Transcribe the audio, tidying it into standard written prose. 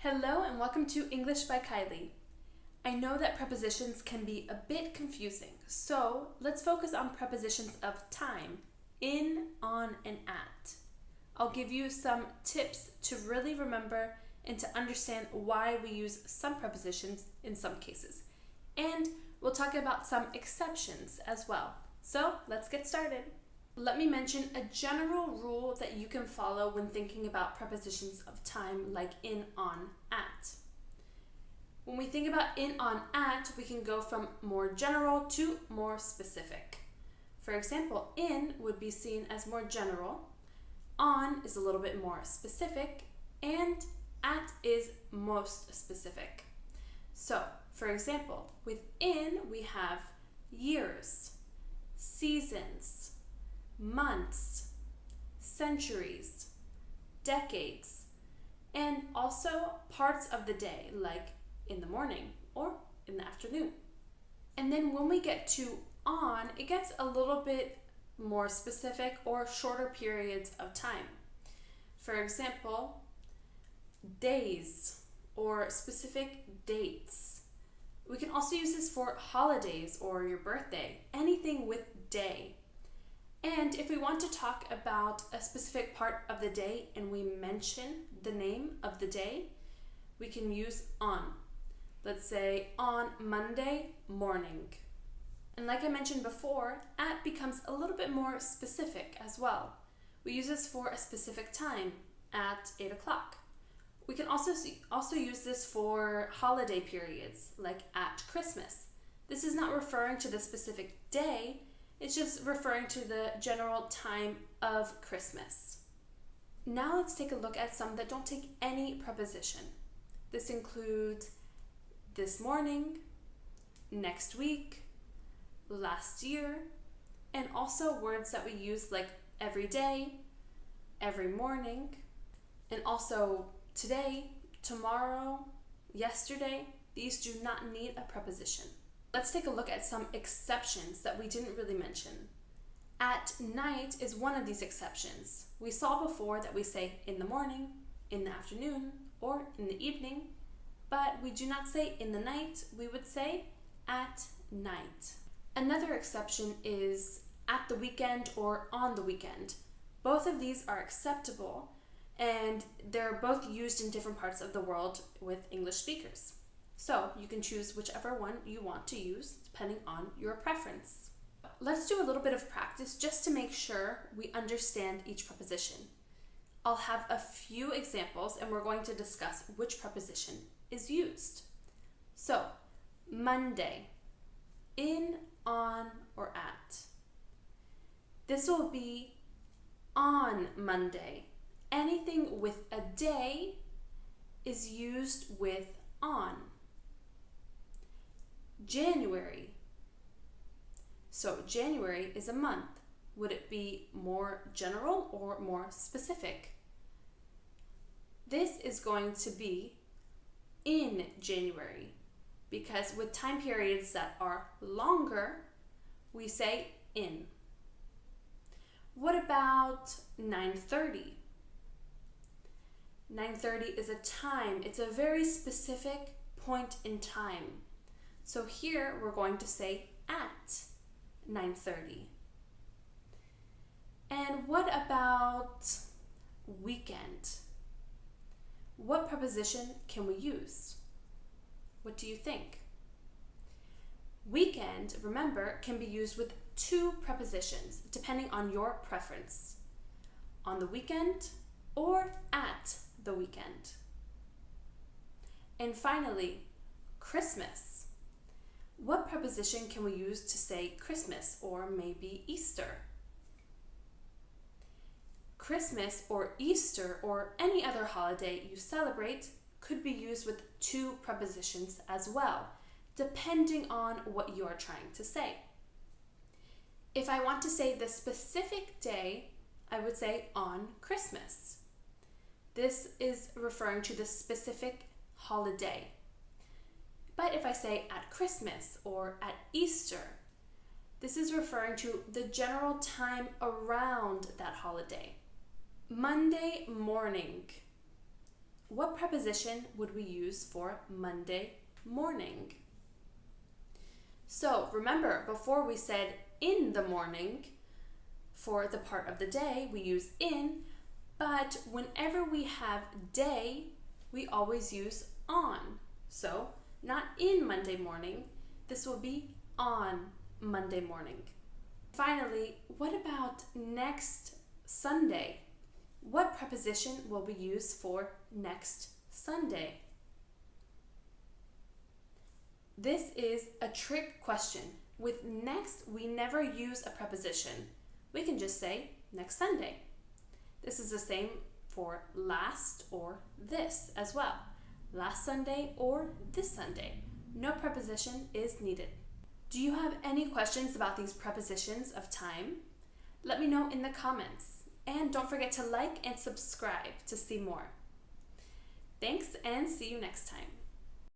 Hello and welcome to English by Kylie. I know that prepositions can be a bit confusing, so let's focus on prepositions of time, in, on, and at. I'll give you some tips to really remember and to understand why we use some prepositions in some cases. And we'll talk about some exceptions as well. So let's get started. Let me mention a general rule that you can follow when thinking about prepositions of time like in, on, at. When we think about in, on, at, we can go from more general to more specific. For example, in would be seen as more general, on is a little bit more specific, and at is most specific. So, for example, with in we have years, seasons, months, centuries, decades, and also parts of the day like in the morning or in the afternoon. And then when we get to on, it gets a little bit more specific or shorter periods of time. For example, days or specific dates. We can also use this for holidays or your birthday, anything with day. And if we want to talk about a specific part of the day and we mention the name of the day, we can use on. Let's say on Monday morning. And like I mentioned before, at becomes a little bit more specific as well. We use this for a specific time at 8 o'clock. We can also use this for holiday periods like at Christmas. This is not referring to the specific day, it's just referring to the general time of Christmas. Now let's take a look at some that don't take any preposition. This includes this morning, next week, last year, and also words that we use like every day, every morning, and also today, tomorrow, yesterday. These do not need a preposition. Let's take a look at some exceptions that we didn't really mention. At night is one of these exceptions. We saw before that we say in the morning, in the afternoon, or in the evening, but we do not say in the night, we would say at night. Another exception is at the weekend or on the weekend. Both of these are acceptable and they're both used in different parts of the world with English speakers. So you can choose whichever one you want to use depending on your preference. Let's do a little bit of practice just to make sure we understand each preposition. I'll have a few examples and we're going to discuss which preposition is used. So, Monday, in, on, or at. This will be on Monday. Anything with a day is used with on. January. So January is a month. Would it be more general or more specific? This is going to be in January because with time periods that are longer, we say in. What about 9:30? 9:30 is a time. It's a very specific point in time. So here we're going to say at 9:30. And what about weekend? What preposition can we use? What do you think? Weekend, remember, can be used with two prepositions depending on your preference. On the weekend or at the weekend. And finally, Christmas. What preposition can we use to say Christmas or maybe Easter? Christmas or Easter or any other holiday you celebrate could be used with two prepositions as well, depending on what you're trying to say. If I want to say the specific day, I would say on Christmas. This is referring to the specific holiday. But if I say at Christmas or at Easter, this is referring to the general time around that holiday. Monday morning. what preposition would we use for Monday morning? So remember, before we said in the morning, for the part of the day, we use in, but whenever we have day, we always use on. So not in Monday morning, this will be on Monday morning. Finally, what about next Sunday? What preposition will we use for next Sunday? This is a trick question. With next, we never use a preposition. We can just say next Sunday. This is the same for last or this as well. Last Sunday or this Sunday. No preposition is needed. Do you have any questions about these prepositions of time? Let me know in the comments. And don't forget to like and subscribe to see more. Thanks and see you next time.